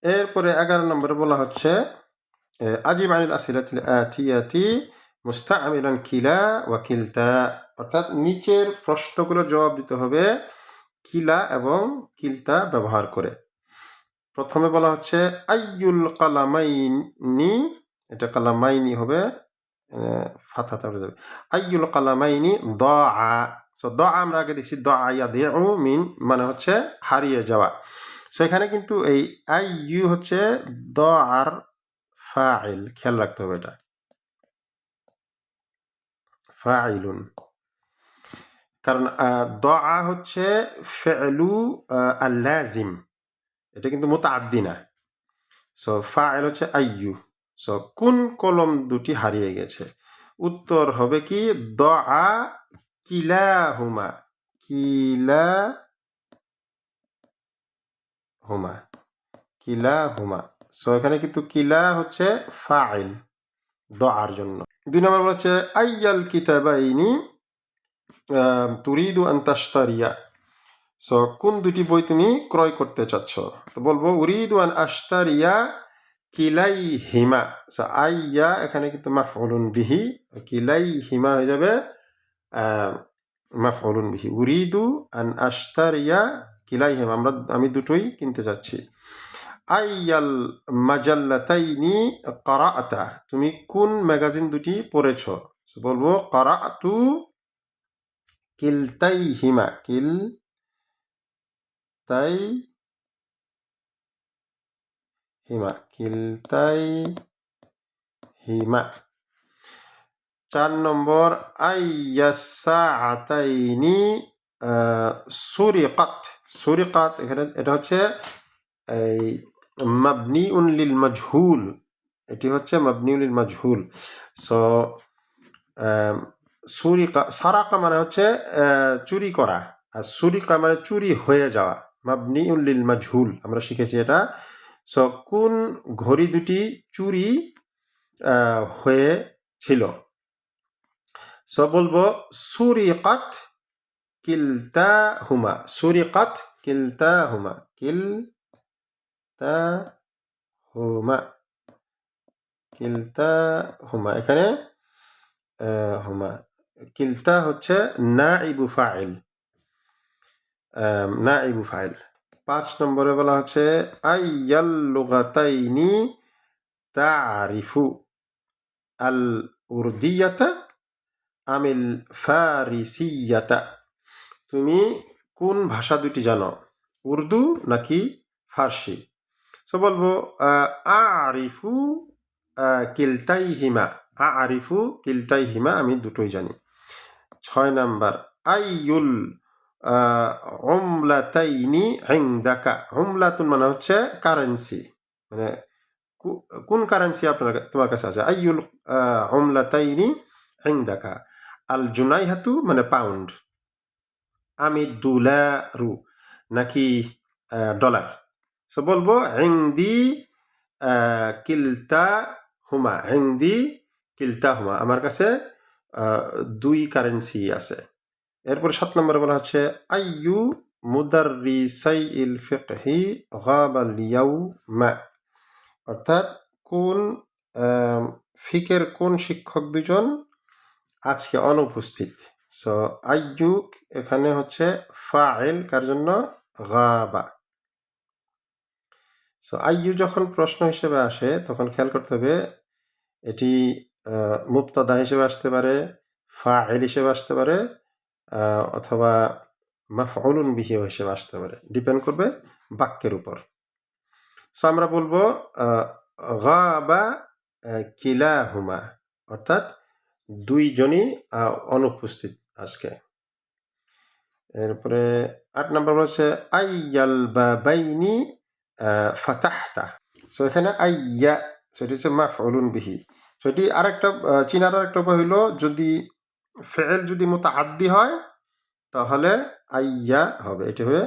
এরপরে 11 নম্বরে বলা হচ্ছে আজিব আনিল আসিলাতিল আতিয়াতি মুস্তাআমিলান কিলা ওয়া কিলতা, অর্থাৎ নিচের প্রশ্নগুলোর জবাব দিতে হবে কিলা এবং কিলতা ব্যবহার করে। প্রথমে বলা হচ্ছে আইয়ুল কালামাইনি, এটা কালামাইনি হবে, ফাথা পড়ে যাবে। আইয়ুল কালামাইনি দাআ। সো দাআ আমরা আগে দেখছি দাআ ইয়াদিউ মিন মানে হচ্ছে হারিয়ে যাওয়া। সো এখানে কিন্তু এই আইয়ু হচ্ছে দাআর ফাইল, খেয়াল রাখতে হবে, এটা ফাইলুন, কারণ দাআ হচ্ছে ফি'লু আল লাজিম, এটা কিন্তু মুতাআদ্দি না। সো ফাইল হচ্ছে আইয়ু। সো কোন কলম দুটি হারিয়ে গেছে? উত্তর হবে কি দাআ কিলাহুমা, কিলাহুমা, কিলাহুমা। সো এখানে কিন্তু কিলা হচ্ছে ফাইল দাআর জন্য। 2 নম্বর বলছে আইয়াল কিতাবাইনি তুরিদু আন তাশতারিয়া। সো কোন দুটি বই তুমি ক্রয় করতে চাচ্ছ? তো বলবো উরিদু আন আশতারিয়া কিলাইহিমা। সো আইয়া এখানে কিন্তু মাফউলুন বিহি, কিলাইহিমা হয়ে যাবে মাফউলুন বিহি। উরিদু আন আশতারিয়া কিলাইহিমা, আমি দুটোই কিনতে চাচ্ছি। আইয়াল মাজাল্লাতাইনি কারাআতা, তুমি কোন ম্যাগাজিন দুটি পড়েছো? বলবো কারাআতু কিলতাইহিমা, কিলতাইহিমা। 4 নম্বর আইয়াস সাআতাইনি সুরিকাত। সুরিকাত এখানে এটা হচ্ছে এই মাবনিউন লিল মাজহুল, এটি হচ্ছে মাবনিউন লিল মাজহুল। সো সুরিকা, সারাকা মানে হচ্ছে চুরি করা, আর সুরিকা মানে চুরি হয়ে যাওয়া, মাবনিউন লিল মাজহুল আমরা শিখেছি এটা। সো কোন ঘড়ি দুটি চুরি হয়েছিল? সো বলবো সুরিকাত কিলতাহুমা, সুরিকাত কিলতাহুমা, কিলতাহুমা, কিলতাহুমা। এখানে হুমা, কিলতা হচ্ছে নাইবু ফাইল, নাইবু ফাইল। 5 নম্বরে বলা হচ্ছে আইয়াল লুগাতাইনি তারিফু, আল উর্দিয়াতা আমিল ফারিসিয়াতা, তুমি কোন ভাষা দুটি জানো, উর্দু নাকি ফার্সি? সো বলবো আরিফু কিলতাইহিমা, আরিফু কিলতাইহিমা, আমি দুটোই জানি। 6 নাম্বার আইয়ুল উমলাতাইনি ইনদাকা। উমলাতুন মানে হচ্ছে কারেন্সি, মানে কোন কারেন্সি তোমার কাছে আছে? আইয়ুল উমলাতাইনি ইনদাকা। আল জুনাইহাতু মানে পাউন্ড, আমি দুলারু নাকি ডলার? সো বলবো ইনদি কিলতা হুমা, ইনদি কিলতা হুমা, আমার কাছে দুই কারেন্সি আছে। এরপর 7 নম্বরে বলা হচ্ছে আইয়ু মুদাররিসাইল ফিকহি গাবাল ইয়াউমা, অর্থাৎ কোন ফিকের কোন শিক্ষক দুজন আজকে অনুপস্থিত? সো আইয়ু এখানে হচ্ছে ফাইল, কার জন্য? গাবা। সো আইয়ু যখন প্রশ্ন হিসেবে আসে তখন খেয়াল করতে হবে এটি মুবতাদা হিসেবে আসতে পারে, ফাইল হিসেবে আসতে পারে, অথবা মাফউলুন বিহি হিসেবে আসতে পারে, ডিপেন্ড করবে বাক্যের উপর। সো আমরা বলবো গাবা কিলাহুমা, অর্থাৎ দুইজনই অনুপস্থিত আজকে। এরপরে 8 নম্বর হচ্ছে আইয়াল বাবাইনি ফাতাহতা। সো এখানে আইয়া, সেটি হচ্ছে মাফউলুন বিহি। সো এটি আরেকটা চিনার আরেকটা উপায় হলো, যদি ফেল যদি মুতাআদ্দি হয় তাহলে আইয়া হবে, এটি হবে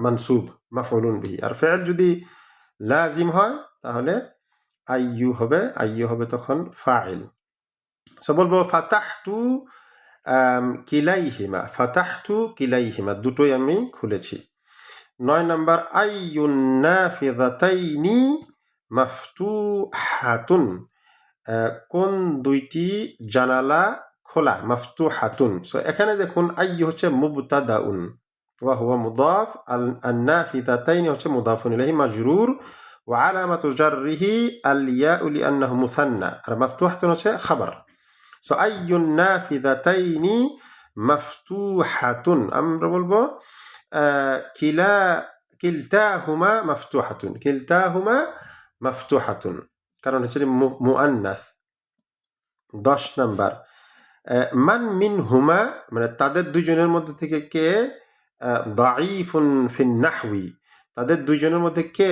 মানসুব মাফউলুন বিহি। আর ফেল যদি লাজিম হয় তাহলে আইয়ু হবে, আইয়ু হবে তখন ফাইল। সো বলবো ফাতাহতু কিলাইহিমা, ফাতাহতু কিলাইহিমা, দুটোই আমি খুলেছি। 9 নাম্বার আইয়ুন নাফিযাতাইনি মাফতুহাতুন, কোন দুইটি জানালা খোলা, মাফতুহাতুন। সো এখানে দেখুন আইয়ু হচ্ছে মুবতাদাউন ওয়া হুয়া মুদাফ, আল নাফিযাতাইনি হচ্ছে মুদাফুন ইলাইহি মাজরুর, ওয়া আলামাতু জাররিহি আল ইয়াউ লিআন্নাহু মুসান্না, আর মাফতুহাতুন হচ্ছে খাবার। সো আইয়ুন নাফিযাতাইনি মাফতুহাতুন, আমরা বলবো কিলতাহুমা মাফতুহাতুন, কিলতাহুমা মাফতুহাতুন, কারণ হচ্ছে মুআন্নাস। 10 নাম্বার মান মিনহুমা, মানে তাদের দুইজনের মধ্যে থেকে কে দাঈফুন ফিন নাহওয়ি, তাদের দুইজনের মধ্যে কে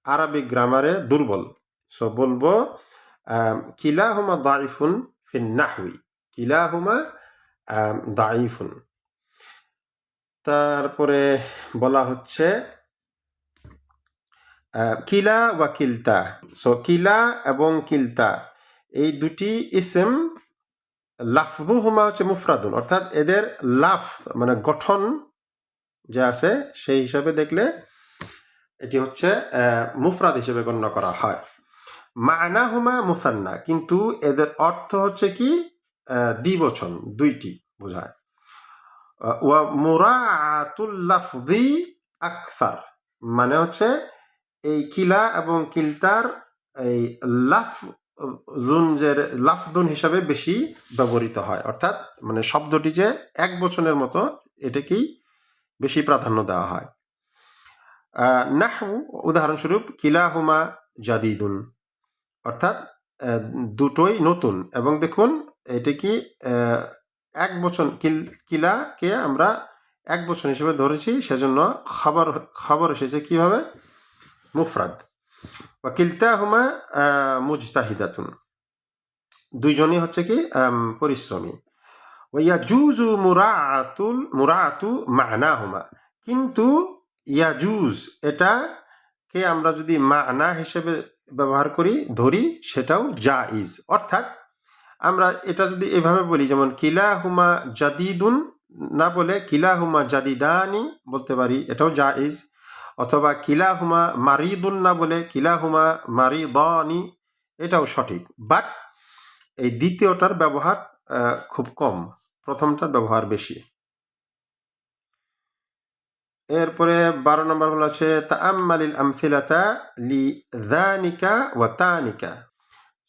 আরবি গ্রামারে দুর্বল। সো বলবো কিলাহুমা দাঈফুন ফিন নাহওয়ি, কিলাহুমা দাঈফুন। তারপরে বলা হচ্ছে কিলা ওয়া কিলতা। সো কিলা এবং কিলতা এই দুটি ইসম লাফযুহুমা হচ্ছে মুফরাদুন, অর্থাৎ এদের লাফ মানে গঠন যে আছে সেই হিসাবে দেখলে এটি হচ্ছে মুফরাদ হিসেবে গণ্য করা হয়। মা'নাহুমা মুসান্না, কিন্তু এদের অর্থ হচ্ছে কি দ্বিবচন, দুইটি বোঝায়। ওয়া মুরাআতুল লাফযি আকসার, মানে হচ্ছে এই কিলা এবং কিলতার এই লাফদুন হিসাবে বেশি ব্যবহৃত হয়, অর্থাৎ মানে শব্দটি যে এক বচনের মতো এটাকেই বেশি প্রাধান্য দেওয়া হয়। নাহু, উদাহরণস্বরূপ কিলাহুমা জাদিদুন, অর্থাৎ দুটোই নতুন, এবং দেখুন এটা কি এক বচন, কিলাকে আমরা এক বচন হিসেবে ধরেছি, সেজন্য খবর এসেছে কিভাবে, মুফরাদ। ওয়া কিলতাহুমা মুজতাহিদাতুন, দুইজনই হচ্ছে কি পরিশ্রমী। ওয়া ইয়াজুজু মুরাআতু মা'নাহুমা, কিন্তু ইয়াজুজ এটাকে আমরা যদি মা'না হিসেবে ব্যবহার করি, ধরি, সেটাও জাইজ। অর্থাৎ আমরা এটা যদি এভাবে বলি, যেমন কিলাহুমা জাদিদুন না বলে কিলাহুমা জাদিদানি বলতে পারি, এটাও জাইজ। অথবা কিলাহুমা মারিদুন না বলে কিলাহুমা মারিদানি, এটাও সঠিক। বাট এই দ্বিতীয়টার ব্যবহার খুব কম, প্রথমটার ব্যবহার বেশি। এরপরে 12 নম্বর হলো আছে তাআম্মালিল আমসিলাতা লিযানিকা ওয়া তানিকা।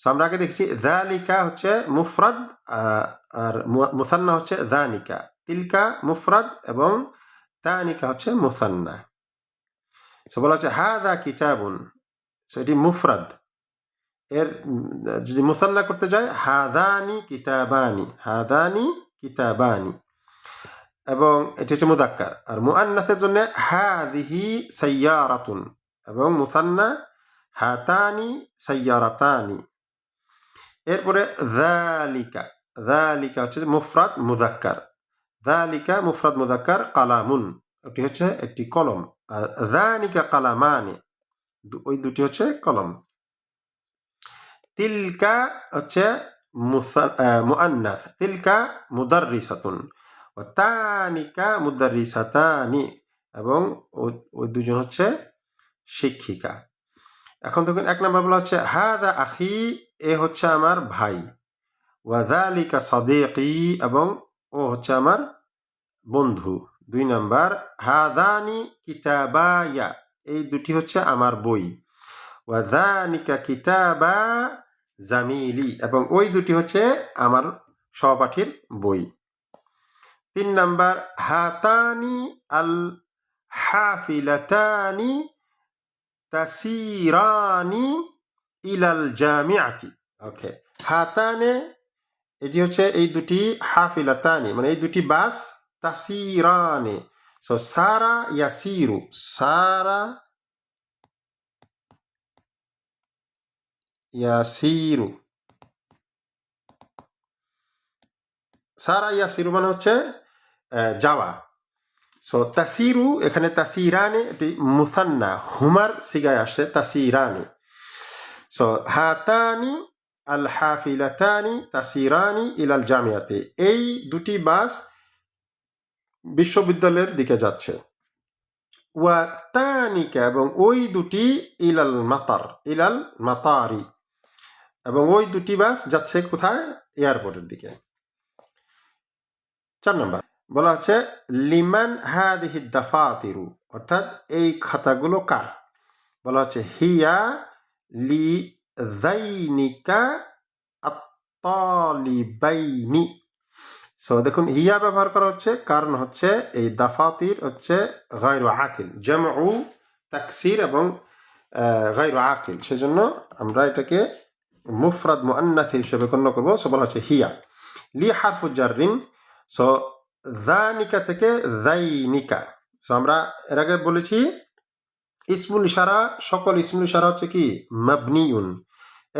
আমরা আগে দেখছি যালিকা হচ্ছে মুফরাদ আর মুসান্না হচ্ছে যানিকা, তিলকা মুফরাদ এবং তানিকা হচ্ছে মুসান্না। সো বলা হচ্ছে হাযা কিতাবুন, এটি মুফরাদ, এর যদি মুসান্না করতে যায় হাদানি কিতাবানি, হাদানি কিতাবানি, এবং এটি হচ্ছে মুযাক্কার। আর মুআন্নাসের জন্য হাযিহি সাইয়ারাতুন, এবং মুসান্না হাতানি সাইয়ারাতানি। এরপরে যালিকা, যালিকা হচ্ছে মুফরাদ মুযাক্কার, যালিকা মুফরাদ মুযাক্কার, কালামুন এটি হচ্ছে একটি কলম, আর যানিকা কালামানি ওই দুটি হচ্ছে কলম। তিলকা হচ্ছে মুআন্নাস, তিলকা মুদাররিসাতুন, ওয়া তানিকা মুদাররিসাতানি, এবং ওই দুজন হচ্ছে শিক্ষিকা। এখন দেখুন 1 নম্বর বলা হচ্ছে হাযা আখি, এ হচ্ছে আমার ভাই, ওয়া যালিকা সাদীকি, এবং ও হচ্ছে আমার বন্ধু। 2 নম্বর হাযানি কিতাবায়া, এই দুটি হচ্ছে আমার বই, ওয়া যানিকা কিতাবা জামিলি, এবং ওই দুটি হচ্ছে আমার সহপাঠীর বই। 3 নম্বর হাতানি আল হাফিলাতানি তাসিরানি ইলাল জামিআতি। ওকে, হাতানে এটি হচ্ছে এই দুটি, হাফিলাতানি মানে এই দুটি বাস, তাসিরানি, সো সারা ইয়াসিরু, সারা ইয়াসিরু, সারা ইয়াসিরু মানে হচ্ছে যাওয়া। সো তাসিরু, এখানে তাসিরানি এটি মুসান্না, হুমার সিগায় আসে তাসিরানি। সো হাতানি আল হাফিলাতানি তাসিরানি ইলাল জামিয়াতি, এই দুটি বাস বিশ্ববিদ্যালয়ের দিকে যাচ্ছে। ওয়া তানিকা এবং ওই দুটি ইলাল মাতারি এবং ওই দুটি বাস যাচ্ছে কোথায়? এয়ারপোর্টের দিকে। 4 নাম্বার বলা হচ্ছে লিমান হাদিহি দাফাতিরু, অর্থাৎ এই খাতাগুলো কার? বলা হচ্ছে হিয়া লি যাইনিকা আত-তালিবাইনি। সো দেখুন হিয়া ব্যবহার করা হচ্ছে কারণ হচ্ছে এই দাফাতির হচ্ছে গায়রু আকিল, জামউ তাকসির এবং গায়রু আকিল, সেজন্য আমরা এটাকে মুফরাদ মুআন্নাথ হিসেবে গণ্য করব। সো বলা হচ্ছে হিয়া। লি হারফু জাররিন, সো যানিকা থেকে যাইনিকা। সো আমরা এর আগে বলেছি ইসমুল ইশারা, সকল ইসমুল ইশারা হচ্ছে কি মাবনিউন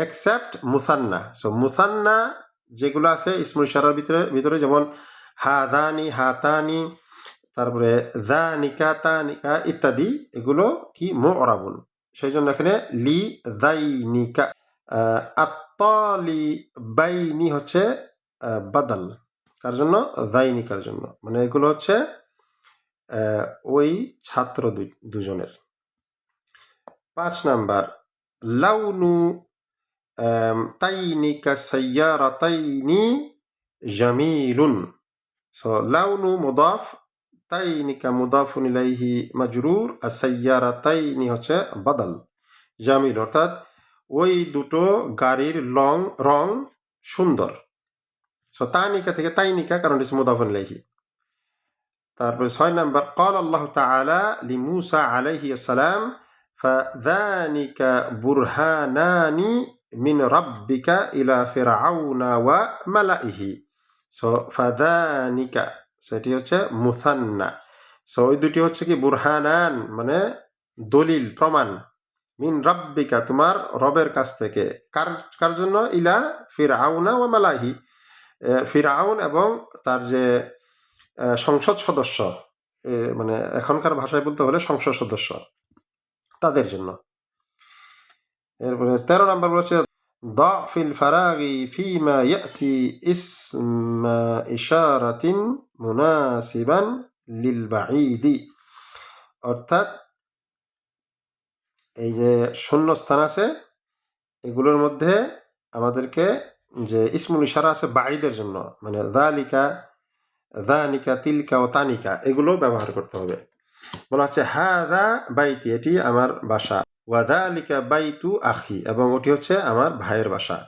এক্সেপ্ট মুসান্না। সো মুসান্না যেগুলো আছে ইসমুল ইশারার ভিতরে যেমন হাদানি, হাতানি, তারপরে যানিকা, তানিকা ইত্যাদি, এগুলো কি মুঅরাবুন। সেই জন্য এখানে লি যাইনিকা। আত-তালিবাইনি হচ্ছে বাদাল, কার জন্য? যাইনিকার জন্য, মানে এগুলো হচ্ছে ওই ছাত্র দুজনের। 5 নাম্বার লাউনু তাইনিকা সাইয়ারাতাইনি জামিলুন। সো লাউনু মুদাফ, তাইনিকা মুদাফুন ইলাইহি মাজরুর, আর সাইয়ারাতাইনি হচ্ছে বাদাল, জামিল অর্থাৎ ওই দুটো গাড়ির রং সুন্দর। সো তানিকা থেকে তাইনিকা, কারণ এটা মুদাফুন ইলাইহি। তারপরে 6 নাম্বার قال الله تعالى لموسى عليه السلام فذلك برهانان من ربك إلى فرعون وملئه। সো ফাযানিকা সেটি হচ্ছে মুসান্না। সো ওই দুটি হচ্ছে কি বুরহানান, মানে দলিল, প্রমাণ, মিন রাব্বিকা তোমার রবের কাছ থেকে, কার জন্য? ইলা ফিরআউনা ওয়া মালাহি, ফিরআউন এবং তার যে সংসদ সদস্য, মানে এখনকার ভাষায় বলতে হলে সংসদ সদস্য, তাদের জন্য। এরপরে 13 নাম্বার বলছে ضع في الفراغ فيما يأتي اسم إشارة مناسبا للبعيد। অর্থাৎ এই যে শূন্য স্থান আছে এগুলোর মধ্যে আমাদেরকে যে ইসমুল ইশারা আছে বাঈদের জন্য, মানে যানিকা, তিলকা ও তানিকা, এগুলো ব্যবহার করতে হবে। বলা হচ্ছে হাযা বাইতি, এটি আমার বাসা, ওয়া যালিকা বাইতু আখি, এবং ওটি হচ্ছে আমার ভাইয়ের বাসা।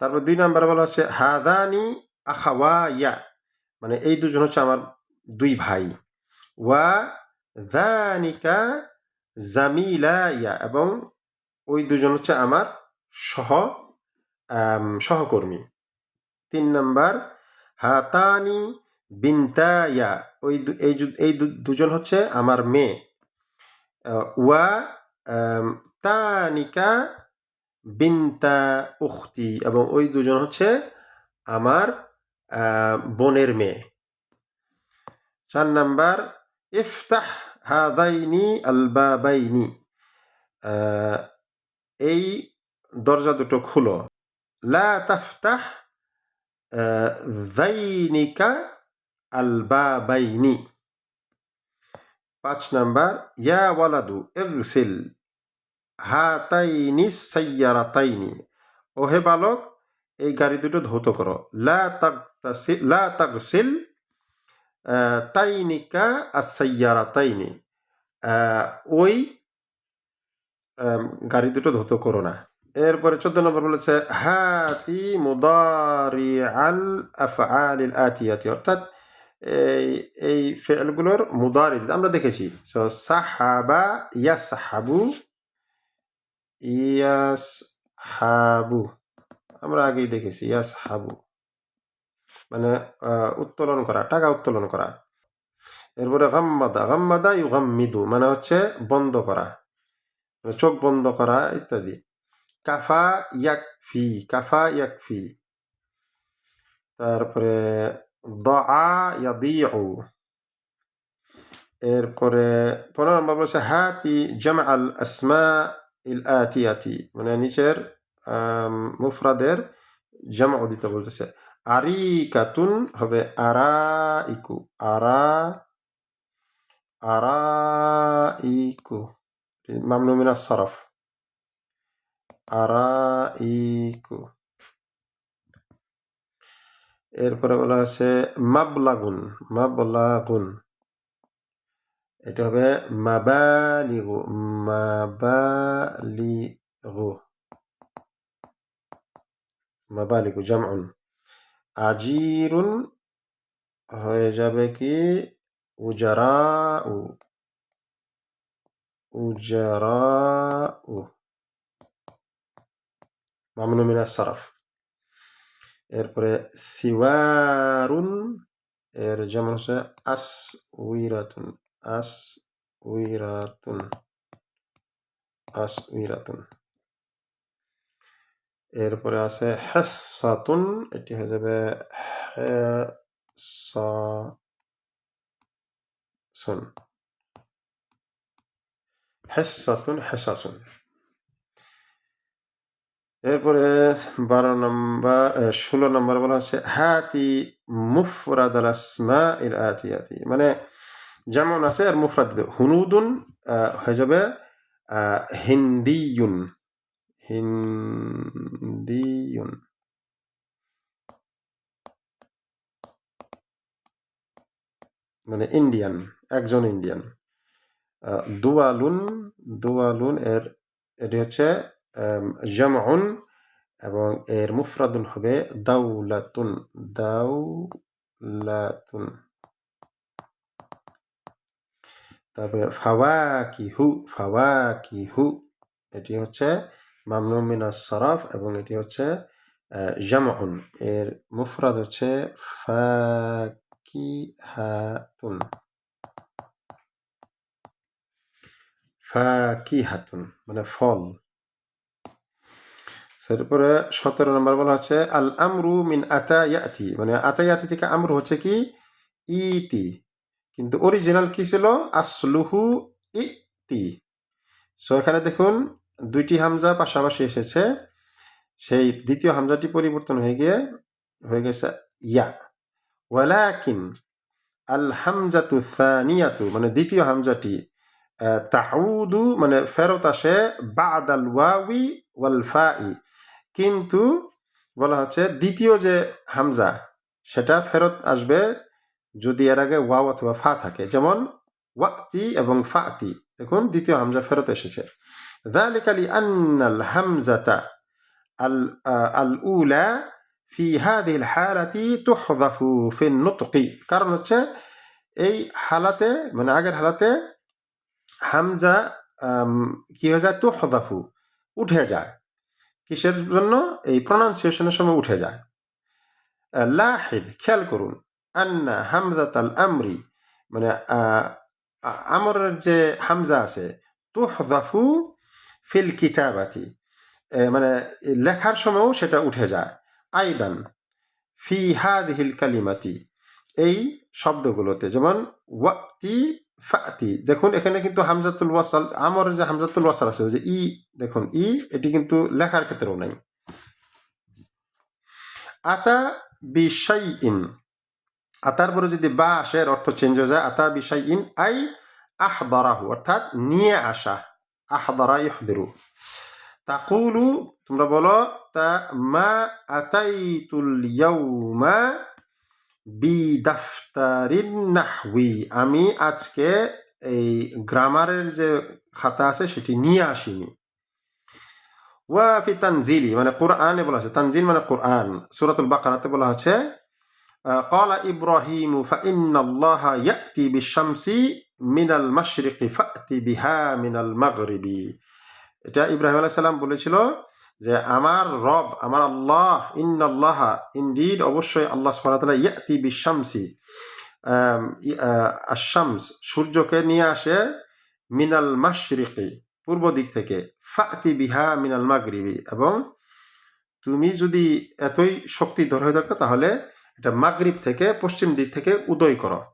তারপর 2 নাম্বার বলা হচ্ছে হাদানি আখাওয়ায়া, মানে এই দুজন হচ্ছে আমার দুই ভাই, ওয়া যানিকা জামিলায়া, এবং ওই দুজন হচ্ছে আমার সহকর্মী। 3 নাম্বার হাতানি বিনতায়া, এই দুজন হচ্ছে আমার মেয়ে, ওয়া তানিকা বিনতা উখতি, এবং ওই দুজন হচ্ছে আমার বোনের মেয়ে। 4 নাম্বার ইফতাহ হাদাইনি আল বাবাইনি, এই দরজা দুটো খুলো। লা তাফতাহ যাইনিকা আল বাবাইনি। 5 নাম্বার ইয়া ওয়ালাদু ইগসিল হাতাইনি সাইয়ারাতাইনি, ওহে বালক এই গাড়ি দুটো ধৌত করো। লা তাগসিল তাইনিকা আস-সাইয়ারাতাইনি, ওই গাড়ি দুটো ধৌত করো না। এরপরে 14 নম্বর বলেছে হাতি মুদারিআল আফআলিল আতিয়াতি, অর্থাৎ এই ফেলগুলোর মুদারি আমরা দেখেছি। সো সাহাবা, ইয়াসহাবু, ইয়াসহাবু আমরা আগেই দেখেছি, ইয়াসহাবু মানে উত্তোলন করা, টাকা উত্তোলন করা। এরপরে গাম্মাদা, গাম্মাদা ইউগাম্মিদু মানে হচ্ছে বন্ধ করা, মানে চোখ বন্ধ করা ইত্যাদি। কাফা ইয়াকফি, কাফা ইয়াকফি। তারপরে দআ ইয়াদিউ। এরপরে 15 নম্বর বলছে হাতি জামআ আল আসমা ইল আতিয়াতি, মানে নিচের মুফরাদের জামউ দিতে বলতেছে। আরিকাতুন হবে আরাইকু, আরাইকু মামনু মিনাস সরফ আরাইকু। এরপরে বলা আছে মাবলাগুন মাবলাগুন, এটা হবে মাবালিগু মাবালিগু মাবালিগু জামউন। আজিরুন হয়ে যাবে কি উজারাউ উজারাউ মামনু মিনাস সরফ। এরপরে সিওয়ারুন এর যেমন হচ্ছে আসউইরাতুন আসউইরাতুন আসউইরাতুন। এরপরে আছে হেসাতুন, এটি হয়ে যাবে হেসাসুন হেসাতুন হেসাসুন। এরপরে 16 নম্বর বলা হচ্ছে হাতি মুফরাদ আল আসমাইল আতিয়াতি, মানে যেমন আছে আর মুফরাদ হুনুদুন হয়ে যাবে হিন্দিয়ুন হিন্দিয়ুন, মানে ইন্ডিয়ান, একজন ইন্ডিয়ান। দুয়ালুন দুয়ালুন এটি হচ্ছে জামউন এবং এর মুফরাদুন হবে দাউলাতুন দাউলাতুন। তারপরে ফাওয়াকিহু ফাওয়াকিহু, এটি হচ্ছে মামনু মিনাস সরফ এবং এটি হচ্ছে জামউন, এর মুফরাদ হচ্ছে ফাকিহাতুন ফাকিহাতুন মানে ফল। এরপরে 17 নম্বর বলা হচ্ছে আল আমরু মিন আতা ইয়াতি, মানে আতা ইয়াতি থেকে আমরু হচ্ছে কি ইতি, কিন্তু অরিজিনাল কি ছিল আসলুহু ইতি। সো এখানে দেখুন দুইটি হামজা পাশাপাশি এসেছে, সেই দ্বিতীয় হামজাটি পরিবর্তন হয়ে গেছে ইয়া। ওয়ালাকিন আল হামজাতু সানিয়াতু, মানে দ্বিতীয় হামজাটি তাউদু মানে ফেরত আসে বাদাল ওয়াউই ওয়াল ফাই, কিন্তু বলা হচ্ছে দ্বিতীয় যে হামজা সেটা ফেরত আসবে যদি এর আগে ওয়াও অথবা ফা থাকে, যেমন ওয়াতি এবং ফাতি, দেখুন দ্বিতীয় হামজা ফেরত এসেছে। যালিকা লিআন্নাল হামজাতা আল-উলা ফি হাযিহিল হালাতি তুহযাফু ফিন নুতকি, কারণ হচ্ছে এই হালাতে মানে আগের হালাতে হামজা কি হয়ে যায় তুহযাফু উঠে যায়, কিসের জন্য এই প্রনাউন্সিয়েশনের সময় উঠে যায়। লাহিদ খেয়াল করুন আন্না হামজাতাল আমরি, মানে আমরের যে হামজা আছে তুহযাফু ফিল কিতাবাতি, মানে লেখার সময়ও সেটা উঠে যায়। আইদান ফি হাযিহিল কালিমাতি, এই শব্দগুলোতে যেমন ওয়াতি ফাতি, দেখুন এখানে কিন্তু হামজাতুল ওয়াসাল, আমরের যে হামজাতুল ওয়াসাল আছে যে ই, দেখুন ই, এটি কিন্তু লেখার ক্ষেত্রেও নাই। আতা বিশাইইন, আতার পরে যদি বা আসে এর অর্থ চেঞ্জ হয়ে যায়, আতা বিশাইইন আই আহদারাহু, অর্থাৎ নিয়ে আসা, আহদারা ইহদিরু। তাকুলু তোমরা বলো তা মা আতাইতুল ইয়াউমা বিদাফতারিন নাহউই, আমি আজকে এই গ্রামারের যে খাতা আছে সেটি নিয়ে আসিনি। ওয়া ফি তানজিলি মানে কোরআনে বলা আছে, তানজিল মানে কোরআন, সূরাতুল বাকারাতে বলা আছে ক্বালা ইব্রাহিমু ফাইন্নাল্লাহা ইয়াতি বিশ-শামসি মিনাল মাশরিকি ফাতি বিহা মিনাল মাগরিবি। এটা ইব্রাহিম আলাইহিস সালাম বলেছিল যে আমার রব, আমার আল্লাহ, ইন্নাল্লাহা ইনডিড অবশ্যই আল্লাহ সুবহানাহু ওয়া তাআলা ইয়াতি বিশ-শামসি আশ-শামস সূর্যকে নিয়ে আসে মিনাল মাশরিকি পূর্ব দিক থেকে, ফাতি বিহা মিনাল মাগরিবি, এবং তুমি যদি এতই শক্তিধর হয়ে থাকো তাহলে এটা মাগরিব থেকে পশ্চিম দিক থেকে উদয় করো।